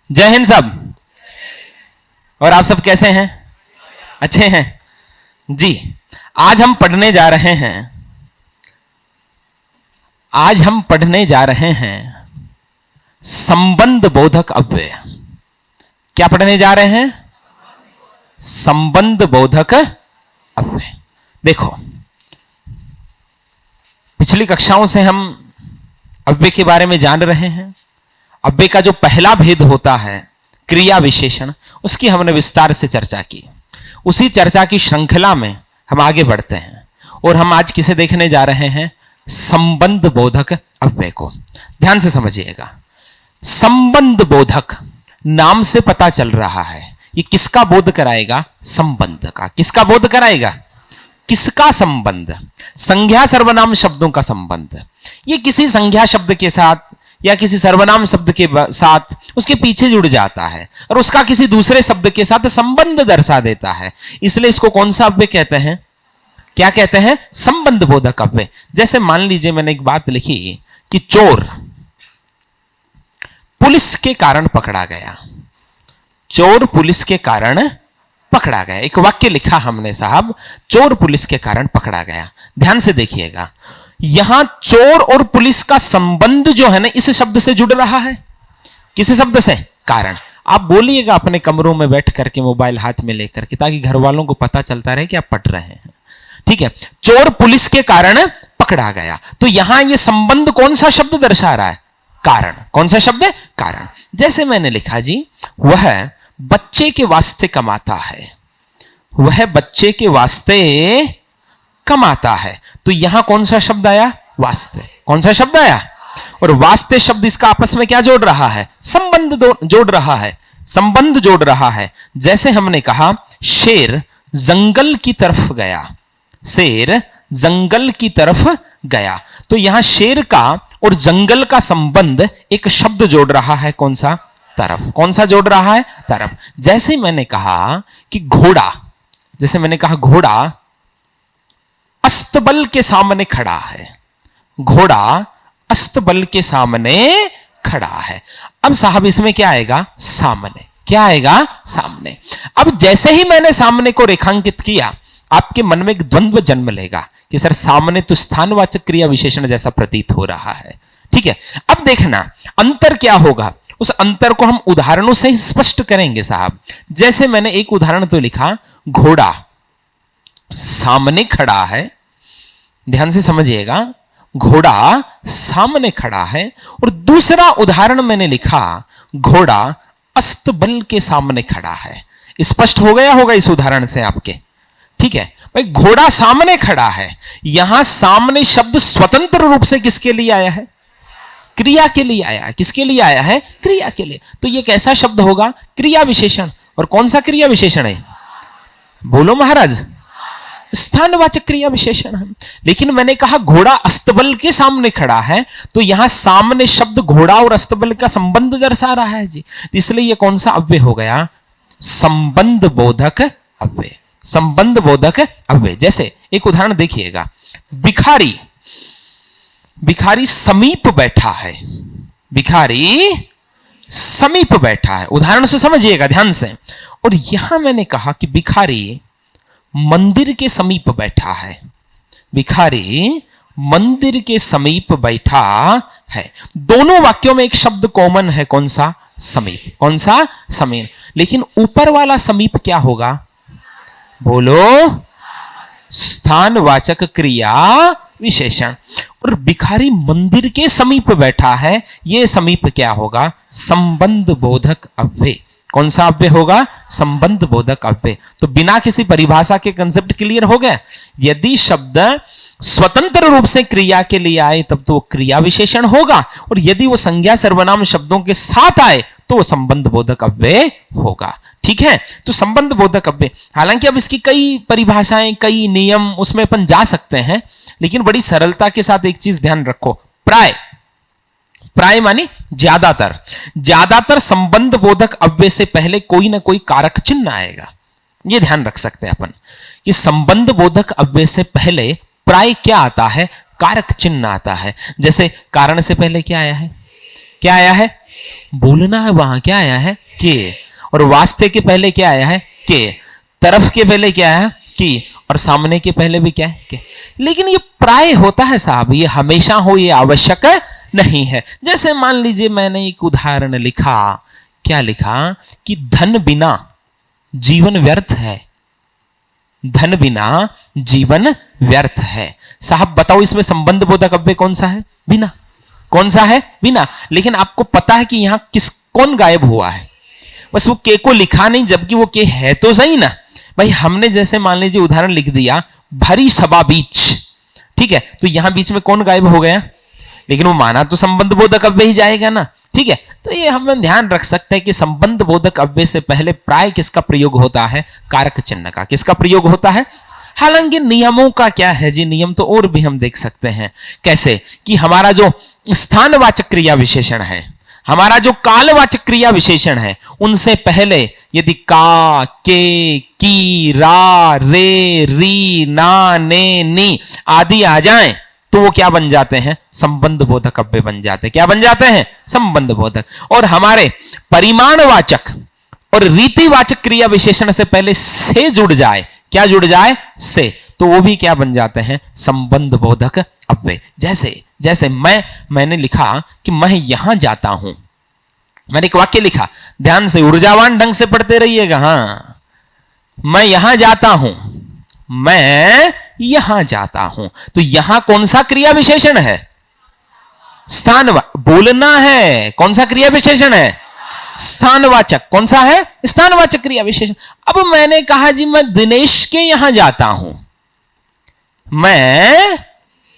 जय हिंद सब। और आप सब कैसे हैं? अच्छे हैं जी। आज हम पढ़ने जा रहे हैं संबंध बोधक अव्यय। क्या पढ़ने जा रहे हैं? संबंध बोधक अव्यय। देखो, पिछली कक्षाओं से हम अव्यय के बारे में जान रहे हैं। अव्यय का जो पहला भेद होता है क्रिया विशेषण, उसकी हमने विस्तार से चर्चा की। उसी चर्चा की श्रृंखला में हम आगे बढ़ते हैं और हम आज किसे देखने जा रहे हैं? संबंध बोधक अव्यय को। ध्यान से समझिएगा। संबंध बोधक नाम से पता चल रहा है ये किसका बोध कराएगा? संबंध का। किसका बोध कराएगा? किसका संबंध? संज्ञा सर्वनाम शब्दों का संबंध। ये किसी संज्ञा शब्द के साथ या किसी सर्वनाम शब्द के साथ उसके पीछे जुड़ जाता है और उसका किसी दूसरे शब्द के साथ संबंध दर्शा देता है। इसलिए इसको कौन सा अव्यय कहते हैं? क्या कहते हैं? संबंध बोधक अव्यय। जैसे मान लीजिए मैंने एक बात लिखी कि चोर पुलिस के कारण पकड़ा गया। चोर पुलिस के कारण पकड़ा गया। एक वाक्य लिखा हमने साहब, चोर पुलिस के कारण पकड़ा गया। ध्यान से देखिएगा, यहां चोर और पुलिस का संबंध जो है ना इस शब्द से जुड़ रहा है। किस शब्द से? कारण। आप बोलिएगा अपने कमरों में बैठ करके मोबाइल हाथ में लेकर के, ताकि घर वालों को पता चलता रहे कि आप पढ़ रहे हैं। ठीक है, चोर पुलिस के कारण पकड़ा गया। तो यहां यह संबंध कौन सा शब्द दर्शा रहा है? कारण। कौन सा शब्द है? कारण। जैसे मैंने लिखा जी, वह बच्चे के वास्ते कमाता है। वह बच्चे के वास्ते कमाता है। तो यहां कौन सा शब्द आया? वास्ते। कौन सा शब्द आया? और वास्ते शब्द इसका आपस में क्या जोड़ रहा है? संबंध जोड़ रहा है, संबंध जोड़ रहा है। जैसे हमने कहा शेर जंगल की तरफ गया। शेर जंगल की तरफ गया। तो यहां शेर का और जंगल का संबंध एक शब्द जोड़ रहा है। कौन सा? तरफ। कौन सा जोड़ रहा है? तरफ। जैसे मैंने कहा कि घोड़ा, जैसे मैंने कहा घोड़ा अस्तबल के सामने खड़ा है। घोड़ा अस्तबल के सामने खड़ा है। अब साहब इसमें क्या आएगा? सामने। क्या आएगा? सामने। अब जैसे ही मैंने सामने को रेखांकित किया, आपके मन में एक द्वंद्व जन्म लेगा कि सर सामने तो स्थानवाचक क्रिया विशेषण जैसा प्रतीत हो रहा है। ठीक है, अब देखना अंतर क्या होगा। उस अंतर को हम उदाहरणों से ही स्पष्ट करेंगे साहब। जैसे मैंने एक उदाहरण तो लिखा, घोड़ा सामने खड़ा है। ध्यान से समझिएगा, घोड़ा सामने खड़ा है। और दूसरा उदाहरण मैंने लिखा, घोड़ा अस्तबल के सामने खड़ा है। स्पष्ट हो गया होगा इस उदाहरण से आपके। ठीक है भाई, घोड़ा सामने खड़ा है। यहां सामने शब्द स्वतंत्र रूप से किसके लिए आया है? क्रिया के लिए आया है। किसके लिए आया है? क्रिया के लिए। तो यह कैसा शब्द होगा? क्रिया विशेषण। और कौन सा क्रिया विशेषण है? बोलो महाराज। स्थानवाचक क्रिया विशेषण है। लेकिन मैंने कहा घोड़ा अस्तबल के सामने खड़ा है, तो यहां सामने शब्द घोड़ा और अस्तबल का संबंध दर्शा रहा है जी। इसलिए यह कौन सा अव्यय हो गया? संबंध बोधक अव्यय। संबंध बोधक अव्यय। जैसे एक उदाहरण देखिएगा, भिखारी, भिखारी समीप बैठा है। भिखारी समीप बैठा है। उदाहरण से समझिएगा ध्यान से। और यहां मैंने कहा कि भिखारी मंदिर के समीप बैठा है। भिखारी मंदिर के समीप बैठा है। दोनों वाक्यों में एक शब्द कॉमन है। कौन सा? समीप। कौन सा? समीप। लेकिन ऊपर वाला समीप क्या होगा? बोलो। स्थानवाचक क्रिया विशेषण। और भिखारी मंदिर के समीप बैठा है, यह समीप क्या होगा? संबंध बोधक अव्यय। कौन सा अव्यय होगा? संबंध बोधक अव्यय। तो बिना किसी परिभाषा के कंसेप्ट क्लियर हो गया। यदि शब्द स्वतंत्र रूप से क्रिया के लिए आए तब तो वो क्रिया विशेषण होगा, और यदि वो संज्ञा सर्वनाम शब्दों के साथ आए तो वो संबंध बोधक अव्यय होगा। ठीक है, तो संबंध बोधक अव्यय। हालांकि अब इसकी कई परिभाषाएं, कई नियम उसमें अपन जा सकते हैं, लेकिन बड़ी सरलता के साथ एक चीज ध्यान रखो, प्राय। प्राय मानी ज्यादातर। ज्यादातर संबंध बोधक अव्यय से पहले कोई ना कोई कारक चिन्ह आएगा। यह ध्यान रख सकते हैं अपन कि संबंध बोधक अव्यय से पहले प्राय क्या आता है? कारक चिन्ह आता है। जैसे कारण से पहले क्या आया है? क्या आया है? बोलना है वहां क्या आया है के, और वास्ते के पहले क्या आया है के, तरफ के पहले क्या है की, और सामने के पहले भी क्या है के। लेकिन ये प्राय होता है साहब, ये हमेशा हो ये आवश्यक नहीं है। जैसे मान लीजिए मैंने एक उदाहरण लिखा, क्या लिखा कि धन बिना जीवन व्यर्थ है, धन बिना जीवन व्यर्थ है। साहब बताओ इसमें संबंध बोधक अव्यय कौन सा है? बिना। कौन सा है? बिना। लेकिन आपको पता है कि यहां कौन गायब हुआ है? बस वो के को लिखा नहीं, जबकि वो के है तो सही ना भाई। हमने जैसे मान लीजिए उदाहरण लिख दिया भरी सभा बीच, ठीक है, तो यहां बीच में कौन गायब हो गया? लेकिन वो माना तो संबंध बोधक अव्यय ही जाएगा ना, ठीक है। तो ये हम ध्यान रख सकते हैं कि संबंध बोधक अव्यय से पहले प्राय किसका प्रयोग होता है? कारक चिन्ह का। किसका प्रयोग होता है? हालांकि नियमों का क्या है जी, नियम तो और भी हम देख सकते हैं। कैसे कि हमारा जो स्थानवाचक क्रिया विशेषण है, हमारा जो कालवाचक क्रिया विशेषण है, उनसे पहले यदि का, के, की, रा, रे, री, ना, ने, नी आदि आ जाएं तो वो क्या बन जाते हैं? संबंध बोधक अव्यय बन जाते हैं। क्या बन जाते हैं? संबंध बोधक। और हमारे परिमाणवाचक और रीतिवाचक क्रिया विशेषण से पहले से जुड़ जाए, क्या जुड़ जाए? से, तो वो भी क्या बन जाते हैं? संबंध बोधक अव्यय। जैसे मैंने लिखा कि मैं यहां जाता हूं, मैंने एक वाक्य लिखा, ध्यान से ऊर्जावान ढंग से पढ़ते रहिएगा। हाँ, मैं यहां जाता हूं, मैं यहां जाता हूं, तो यहां कौन सा क्रिया विशेषण है? स्थान। बोलना है, कौन सा क्रिया विशेषण है? स्थानवाचक। कौन सा है? स्थानवाचक क्रिया विशेषण। अब मैंने कहा जी मैं दिनेश के यहां जाता हूं, मैं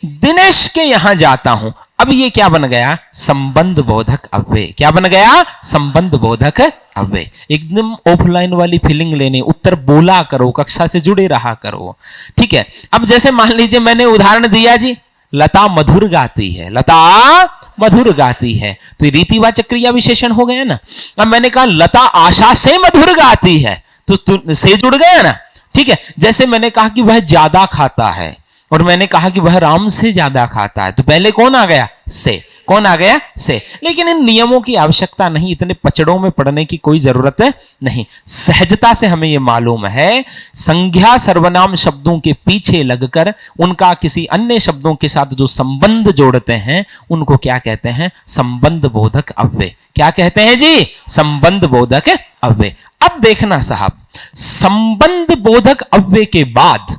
दिनेश के यहां जाता हूं। अब ये क्या बन गया? संबंध बोधक अव्यय। क्या बन गया? संबंध बोधक अव्यय। एकदम ऑफलाइन वाली फीलिंग लेनी, उत्तर बोला करो, कक्षा से जुड़े रहा करो, ठीक है। अब जैसे मान लीजिए मैंने उदाहरण दिया जी, लता मधुर गाती है, लता मधुर गाती है, तो ये रीतिवाचक क्रिया विशेषण हो गया ना। अब मैंने कहा लता आशा से मधुर गाती है, तो से जुड़ गया ना, ठीक है। जैसे मैंने कहा कि वह ज्यादा खाता है, और मैंने कहा कि वह राम से ज्यादा खाता है, तो पहले कौन आ गया? से। कौन आ गया? से। लेकिन इन नियमों की आवश्यकता नहीं, इतने पचड़ों में पढ़ने की कोई जरूरत नहीं। सहजता से हमें यह मालूम है, संज्ञा सर्वनाम शब्दों के पीछे लगकर उनका किसी अन्य शब्दों के साथ जो संबंध जोड़ते हैं, उनको क्या कहते हैं? संबंध बोधक अव्यय। क्या कहते हैं जी? संबंध बोधक अव्यय। अब देखना साहब, संबंध बोधक अव्यय के बाद,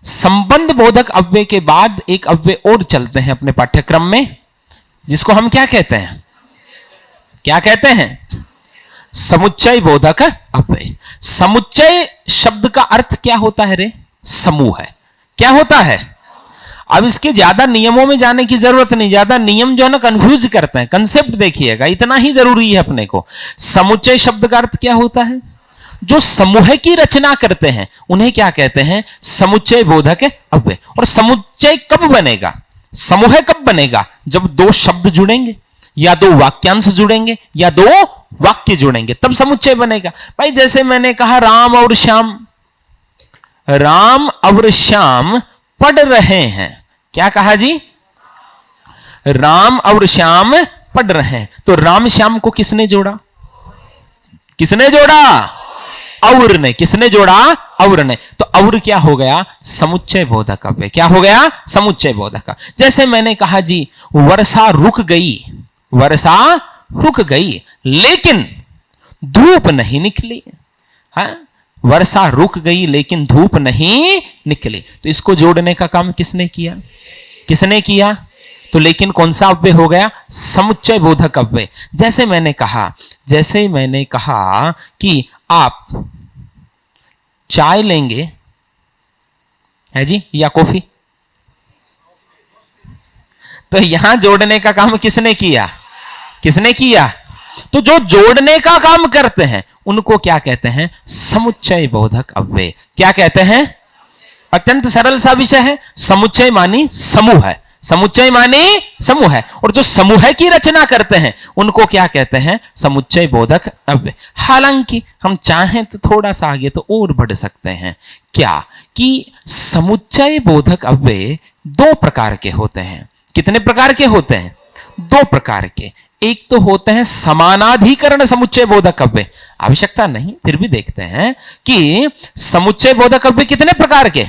संबंध बोधक अव्यय के बाद एक अव्यय और चलते हैं अपने पाठ्यक्रम में, जिसको हम क्या कहते हैं? क्या कहते हैं? समुच्चय बोधक अव्यय। समुच्चय शब्द का अर्थ क्या होता है रे? समूह है। क्या होता है? अब इसके ज्यादा नियमों में जाने की जरूरत नहीं, ज्यादा नियम जो है ना कंफ्यूज करते हैं। कंसेप्ट देखिएगा, इतना ही जरूरी है अपने को। समुच्चय शब्द का अर्थ क्या होता है? जो समूह की रचना करते हैं उन्हें क्या कहते हैं? समुच्चय बोधक अव्यय। और समुच्चय कब बनेगा? समूह कब बनेगा? जब दो शब्द जुड़ेंगे, या दो वाक्यांश जुड़ेंगे, या दो वाक्य जुड़ेंगे, तब समुच्चय बनेगा। भाई जैसे मैंने कहा राम और श्याम, राम और श्याम पढ़ रहे हैं। क्या कहा जी? राम और श्याम पढ़ रहे हैं। तो राम श्याम को किसने जोड़ा? किसने जोड़ा? और ने। किसने जोड़ा? और ने। तो और क्या हो गया? समुच्चय बोधक अव्यय। क्या हो गया? समुच्चय बोधक। जैसे मैंने कहा जी वर्षा रुक गई, वर्षा रुक गई लेकिन धूप नहीं निकली। हाँ, वर्षा रुक गई लेकिन धूप नहीं निकली, तो इसको जोड़ने का काम किसने किया? किसने किया? तो लेकिन कौन सा अव्यय हो गया? समुच्चय बोधक अव्यय। जैसे मैंने कहा कि आप चाय लेंगे है जी या कॉफी, तो यहां जोड़ने का काम किसने किया? किसने किया? तो जो जोड़ने का काम करते हैं उनको क्या कहते हैं? समुच्चय बोधक अव्यय। क्या कहते हैं? अत्यंत सरल सा विषय है। समुच्चय मानी समूह है, समुच्चय माने समूह है, और जो समूह की रचना करते हैं उनको क्या कहते हैं? समुच्चय बोधक अव्यय। हालांकि हम चाहें तो थोड़ा सा आगे तो और बढ़ सकते हैं। क्या कि समुच्चय बोधक अव्यय दो प्रकार के होते हैं। कितने प्रकार के होते हैं? दो प्रकार के। एक तो होते हैं समानाधिकरण समुच्चय बोधक अव्यय। आवश्यकता नहीं, फिर भी देखते हैं कि समुच्चय बोधक अव्यय कितने प्रकार के।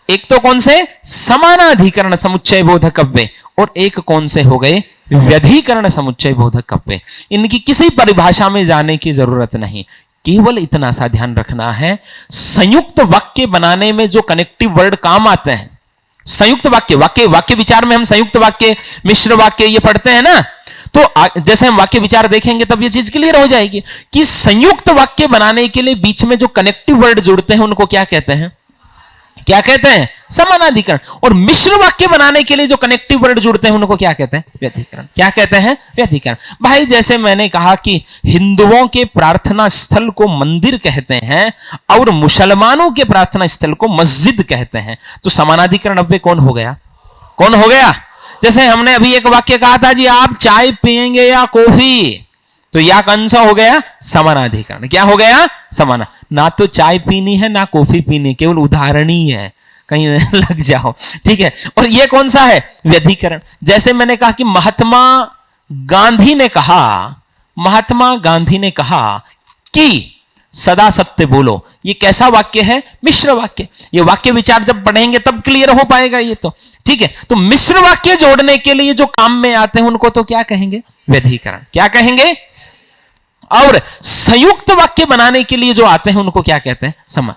एक तो कौन से, समानाधिकरण समुच्चय बोधक अव्यय, और एक कौन से हो गए, व्यधिकरण समुच्चय बोधक अव्यय। इनकी किसी परिभाषा में जाने की जरूरत नहीं, केवल इतना सा ध्यान रखना है, संयुक्त वाक्य बनाने में जो कनेक्टिव वर्ड काम आते हैं, संयुक्त वाक्य, वाक्य विचार में हम संयुक्त वाक्य, मिश्र वाक्य ये पढ़ते हैं ना, तो जैसे हम वाक्य विचार देखेंगे तब ये चीज क्लियर हो जाएगी कि संयुक्त वाक्य बनाने के लिए बीच में जो कनेक्टिव वर्ड जुड़ते हैं उनको क्या कहते हैं, क्या कहते हैं, समानाधिकरण। और मिश्र वाक्य बनाने के लिए जो कनेक्टिव वर्ड जुड़ते हैं उनको क्या कहते हैं, व्यधिकरण। क्या कहते हैं, व्यधिकरण। भाई जैसे मैंने कहा कि हिंदुओं के प्रार्थना स्थल को मंदिर कहते हैं और मुसलमानों के प्रार्थना स्थल को मस्जिद कहते हैं, तो समानाधिकरण अव्यय कौन हो गया, कौन हो गया। जैसे हमने अभी एक वाक्य कहा था जी, आप चाय पिएंगे या कॉफी, तो या कौन सा हो गया, समानाधिकरण। क्या हो गया, समाना। ना तो चाय पीनी है ना कॉफी पीनी, केवल उदाहरण ही है, कहीं लग जाओ, ठीक है। और ये कौन सा है, व्यधिकरण। जैसे मैंने कहा कि महात्मा गांधी ने कहा कि सदा सत्य बोलो, ये कैसा वाक्य है, मिश्र वाक्य। ये वाक्य विचार जब पढ़ेंगे तब क्लियर हो पाएगा ये तो, ठीक है। तो मिश्र वाक्य जोड़ने के लिए जो काम में आते हैं उनको तो क्या कहेंगे, व्यधिकरण। क्या कहेंगे। और संयुक्त वाक्य बनाने के लिए जो आते हैं उनको क्या कहते हैं, समान।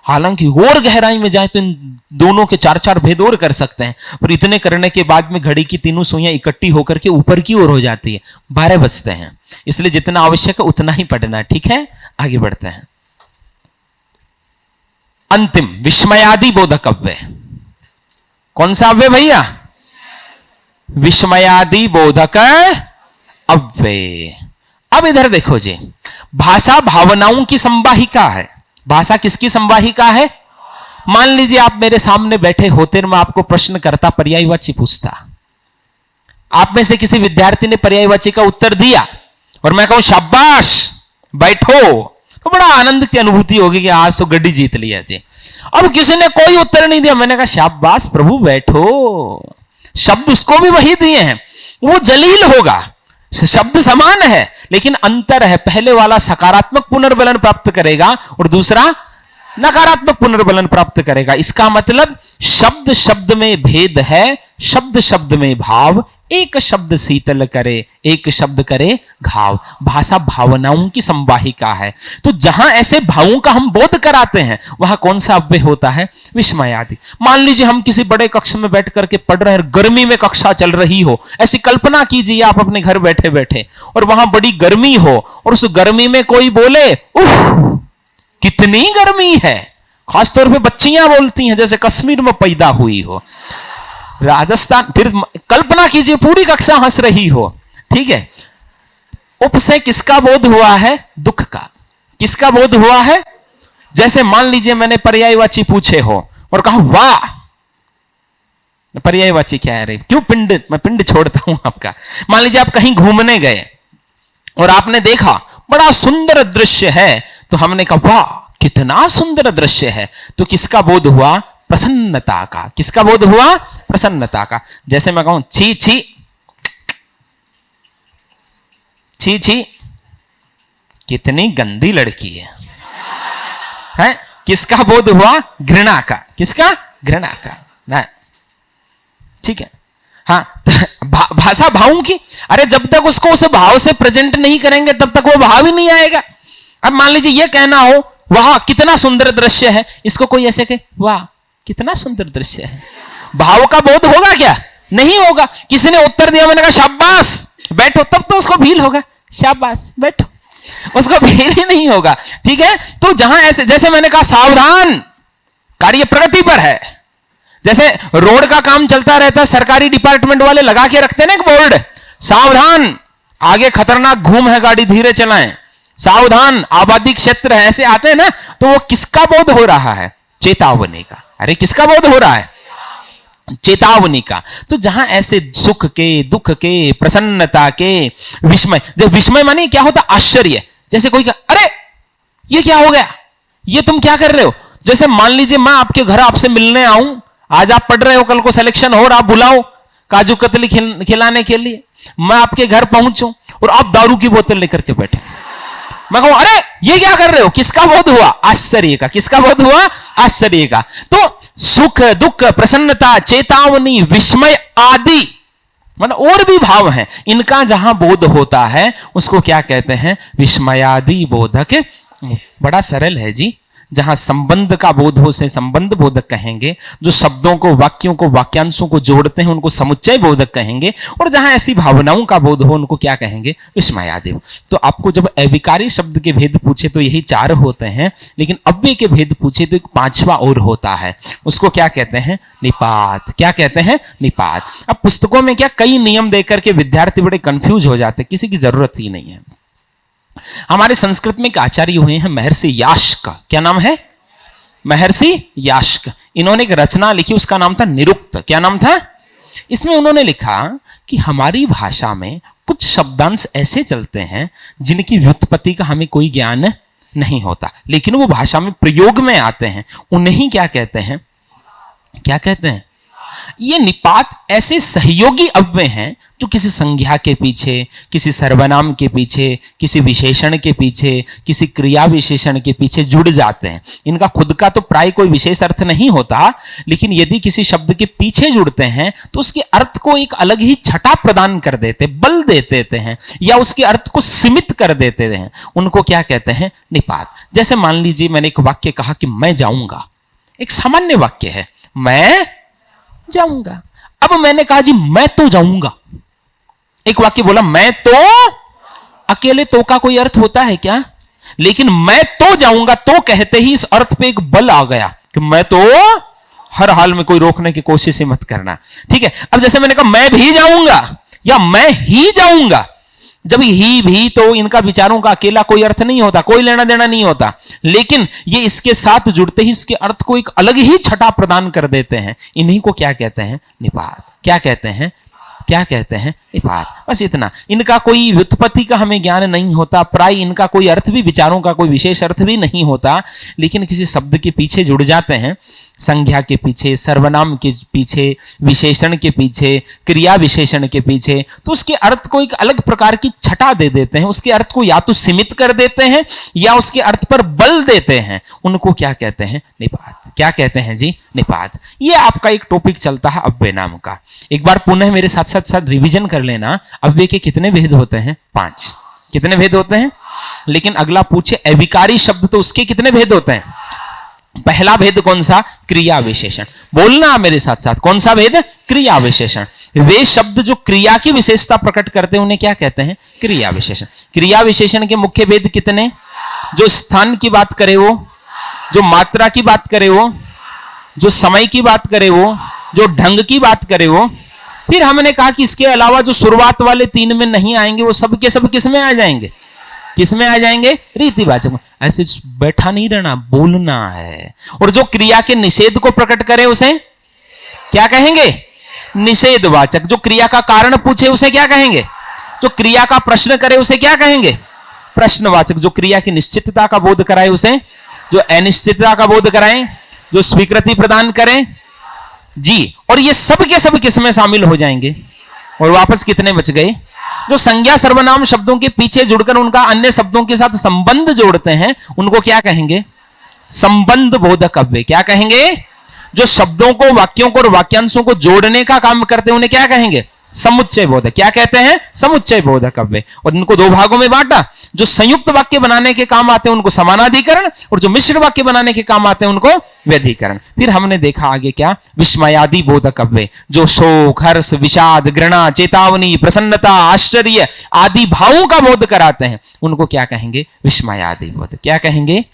हालांकि और गहराई में जाए तो इन दोनों के चार चार भेद और कर सकते हैं, पर इतने करने के बाद में घड़ी की तीनों सुइयां इकट्ठी होकर के ऊपर की ओर हो जाती है, 12 बजते हैं। इसलिए जितना आवश्यक है उतना ही पढ़ना, ठीक है। आगे बढ़ते हैं। अंतिम विस्मयादि बोधक अव्यय। कौन सा अव्यय भैया, विस्मयादि बोधक अव्यय। अब इधर देखो जी, भाषा भावनाओं की संवाहिका है। भाषा किसकी संवाहिका है। मान लीजिए आप मेरे सामने बैठे होते, मैं आपको प्रश्न करता, पर्यायवाची पूछता, आप में से किसी विद्यार्थी ने पर्यायवाची का उत्तर दिया और मैं कहूं शाबाश बैठो, तो बड़ा आनंद की अनुभूति होगी कि आज तो गड्डी जीत लिया जी। अब किसी ने कोई उत्तर नहीं दिया, मैंने कहा शाबाश प्रभु बैठो, शब्द उसको भी वही दिए हैं, वो जलील होगा, शब्द समान है लेकिन अंतर है। पहले वाला सकारात्मक पुनर्बलन प्राप्त करेगा और दूसरा नकारात्मक पुनर्बलन प्राप्त करेगा। इसका मतलब शब्द शब्द में भेद है, शब्द शब्द में भाव। एक शब्द शीतल करे, एक शब्द करे घाव। भाषा भावनाओं की संवाहिका है। तो जहां ऐसे भावों का हम बोध कराते हैं वहां कौन सा अव्यय होता है, विस्मयादि। मान लीजिए हम किसी बड़े कक्ष में बैठ करके पढ़ रहे हैं, गर्मी में कक्षा चल रही हो, ऐसी कल्पना कीजिए आप अपने घर बैठे बैठे, और वहां बड़ी गर्मी हो और उस गर्मी में कोई बोले उफ कितनी गर्मी है। खासतौर पे बच्चियां बोलती हैं जैसे कश्मीर में पैदा हुई हो, राजस्थान। फिर कल्पना कीजिए पूरी कक्षा हंस रही हो, ठीक है। उप से किसका बोध हुआ है, दुख का। किसका बोध हुआ है। जैसे मान लीजिए मैंने पर्यायवाची पूछे हो और कहा वाह, पर्यायवाची क्या है रे, क्यों पिंड, मैं पिंड छोड़ता हूं आपका। मान लीजिए आप कहीं घूमने गए और आपने देखा बड़ा सुंदर दृश्य है, तो हमने कहा वाह कितना सुंदर दृश्य है, तो किसका बोध हुआ, प्रसन्नता का। किसका बोध हुआ, प्रसन्नता का। जैसे मैं कहूं छी छी छी छी कितनी गंदी लड़की है, किसका बोध हुआ, घृणा का। किसका, घृणा का, ठीक है। हाँ, भाषा भावों की। अरे जब तक उसको उस भाव से प्रेजेंट नहीं करेंगे तब तक वो भाव ही नहीं आएगा। अब मान लीजिए ये कहना हो वाह कितना सुंदर दृश्य है, इसको कोई ऐसे कहे वाह कितना सुंदर दृश्य है, भाव का बोध होगा क्या, नहीं होगा। किसी ने उत्तर दिया, मैंने कहा शाबाश बैठो, तब तो उसको फील होगा शाबाश बैठो, उसको फील ही नहीं होगा, ठीक है। तो जहां ऐसे, जैसे मैंने कहा सावधान कार्य प्रगति पर है। जैसे रोड का काम चलता रहता है, सरकारी डिपार्टमेंट वाले लगा के रखते हैं ना एक बोर्ड, सावधान आगे खतरनाक घूम है, गाड़ी धीरे चलाएं, सावधान आबादी क्षेत्र है, ऐसे आते हैं ना। तो वो किसका बोध हो रहा है, चेतावनी का। अरे किसका बोध हो रहा है, चेतावनी का। तो जहां ऐसे सुख के, दुख के, प्रसन्नता के, विस्मय, जब विस्मय माने क्या होता, आश्चर्य। जैसे कोई कहा अरे ये क्या हो गया, ये तुम क्या कर रहे हो। जैसे मान लीजिए मैं आपके घर आपसे मिलने आऊं, आज आप पढ़ रहे हो, कल को सिलेक्शन हो और आप बुलाओ काजू कतली खिलाने के लिए, मैं आपके घर पहुंचूं और आप दारू की बोतल लेकर के बैठे, मैं कहूं अरे ये क्या कर रहे हो, किसका बोध हुआ, आश्चर्य का। किसका बोध हुआ, आश्चर्य का। तो सुख दुख प्रसन्नता चेतावनी विस्मय आदि मतलब और भी भाव हैं, इनका जहां बोध होता है उसको क्या कहते हैं, विस्मयादि बोधक। बड़ा सरल है जी। जहां संबंध का बोध हो उसे संबंध बोधक कहेंगे, जो शब्दों को वाक्यों को वाक्यांशों को जोड़ते हैं उनको समुच्चय बोधक कहेंगे, और जहां ऐसी भावनाओं का बोध हो उनको क्या कहेंगे, विस्मयादि। तो आपको जब अविकारी शब्द के भेद पूछे तो यही 4 होते हैं, लेकिन अव्यय के भेद पूछे तो एक 5वां और होता है, उसको क्या कहते हैं, निपात। क्या कहते हैं, निपात। अब पुस्तकों में क्या कई नियम देकर के विद्यार्थी बड़े कंफ्यूज हो जाते, किसी की जरूरत ही नहीं है। हमारे संस्कृत में एक आचार्य हुए हैं महर्षि यास्क। क्या नाम है, महर्षि यास्क। इन्होंने एक रचना लिखी, उसका नाम था निरुक्त। क्या नाम था, इसमें उन्होंने लिखा कि हमारी भाषा में कुछ शब्दांश ऐसे चलते हैं जिनकी व्युत्पत्ति का हमें कोई ज्ञान नहीं होता, लेकिन वो भाषा में प्रयोग में आते हैं, उन्हें क्या कहते हैं, क्या कहते हैं, ये निपात ऐसे सहयोगी अव्यय हैं जो किसी संज्ञा के पीछे, किसी सर्वनाम के पीछे, किसी विशेषण के पीछे, किसी क्रिया विशेषण के पीछे जुड़ जाते हैं। इनका खुद का तो प्राय कोई विशेष अर्थ नहीं होता, लेकिन यदि किसी शब्द के पीछे जुड़ते हैं तो उसके अर्थ को एक अलग ही छटा प्रदान कर देते, बल दे देते हैं, या उसके अर्थ को सीमित कर देते हैं। उनको क्या कहते हैं, निपात। जैसे मान लीजिए मैंने एक वाक्य कहा कि मैं जाऊंगा, एक सामान्य वाक्य है, मैं जाऊंगा। अब मैंने कहा जी मैं तो जाऊंगा, एक वाक्य बोला मैं तो, अकेले तो का कोई अर्थ होता है क्या, लेकिन मैं तो जाऊंगा तो कहते ही इस अर्थ पे एक बल आ गया कि मैं तो हर हाल में, कोई रोकने की कोशिश ही मत करना। ठीक है। अब जैसे मैंने कहा मैं भी जाऊंगा या मैं ही जाऊंगा, जब ही भी तो इनका विचारों का अकेला कोई अर्थ नहीं होता, कोई लेना देना नहीं होता, लेकिन ये इसके साथ जुड़ते ही इसके अर्थ को एक अलग ही छटा प्रदान कर देते हैं। इन्हीं को क्या कहते हैं, निपात। क्या कहते हैं, क्या कहते हैं, निपात। बस इतना। इनका कोई व्युत्पत्ति का हमें ज्ञान नहीं होता, प्राय इनका कोई अर्थ भी, विचारों का कोई विशेष अर्थ भी नहीं होता, लेकिन किसी शब्द के पीछे जुड़ जाते हैं, संज्ञा के पीछे, सर्वनाम के पीछे, विशेषण के पीछे, क्रिया विशेषण के पीछे, तो उसके अर्थ को एक अलग प्रकार की छटा दे देते हैं। उसके अर्थ को या तो सीमित कर देते हैं या उसके अर्थ पर बल देते हैं। उनको क्या कहते हैं, निपात। क्या कहते हैं जी, निपात। ये आपका एक टॉपिक चलता है अव्यय नाम का। एक बार पुनः मेरे साथ साथ साथ रिवीजन कर लेना, अव्यय के कितने भेद होते हैं, 5। कितने भेद होते हैं, लेकिन अगला पूछे अविकारी शब्द तो उसके कितने भेद होते हैं। पहला भेद कौन सा, क्रिया विशेषण। बोलना मेरे साथ साथ, कौन सा भेद, क्रिया विशेषण। वे शब्द जो क्रिया की विशेषता प्रकट करते हैं उन्हें क्या कहते हैं, क्रिया विशेषण। क्रिया विशेषण के मुख्य भेद कितने, जो स्थान की बात करे वो, जो मात्रा की बात करे वो, जो समय की बात करे वो, जो ढंग की बात करे वो। फिर हमने कहा कि इसके अलावा जो शुरुआत वाले 3 में नहीं आएंगे वो सब के सब किस में आ जाएंगे, किस में आ जाएंगे, रीतिवाचक। ऐसे बैठा नहीं रहना, बोलना है। और जो क्रिया के निषेध को प्रकट करे उसे क्या कहेंगे, निषेधवाचक। जो क्रिया का कारण पूछे उसे क्या कहेंगे, जो क्रिया का प्रश्न करे उसे क्या कहेंगे, प्रश्नवाचक। जो क्रिया की निश्चितता का बोध कराए उसे, जो अनिश्चितता का बोध कराए, जो स्वीकृति प्रदान करें जी। और ये सब के सब किस में शामिल हो जाएंगे। और वापस कितने बच गए, जो संज्ञा सर्वनाम शब्दों के पीछे जुड़कर उनका अन्य शब्दों के साथ संबंध जोड़ते हैं उनको क्या कहेंगे, संबंध बोधक अव्यय। क्या कहेंगे, जो शब्दों को, वाक्यों को और वाक्यांशों को जोड़ने का काम करते हैं उन्हें क्या कहेंगे, समुच्चय बोधक। क्या कहते हैं, समुच्चय बोधक अव्यय। और इनको 2 भागों में बांटा, जो संयुक्त वाक्य बनाने के काम आते हैं उनको समानाधिकरण, और जो मिश्र वाक्य बनाने के काम आते हैं उनको व्यधिकरण। फिर हमने देखा आगे क्या, विस्मयादि बोधक अव्यय, जो शोक, हर्ष, विषाद, घृणा, चेतावनी, प्रसन्नता, आश्चर्य आदि भावों का बोध कराते हैं उनको क्या कहेंगे, विस्मयादि बोधक। क्या कहेंगे।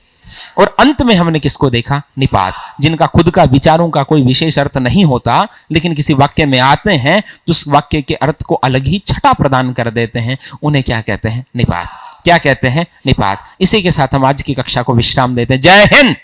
और अंत में हमने किसको देखा, निपात, जिनका खुद का विचारों का कोई विशेष अर्थ नहीं होता, लेकिन किसी वाक्य में आते हैं तो उस वाक्य के अर्थ को अलग ही छटा प्रदान कर देते हैं, उन्हें क्या कहते हैं, निपात। क्या कहते हैं, निपात। इसी के साथ हम आज की कक्षा को विश्राम देते हैं। जय हिंद।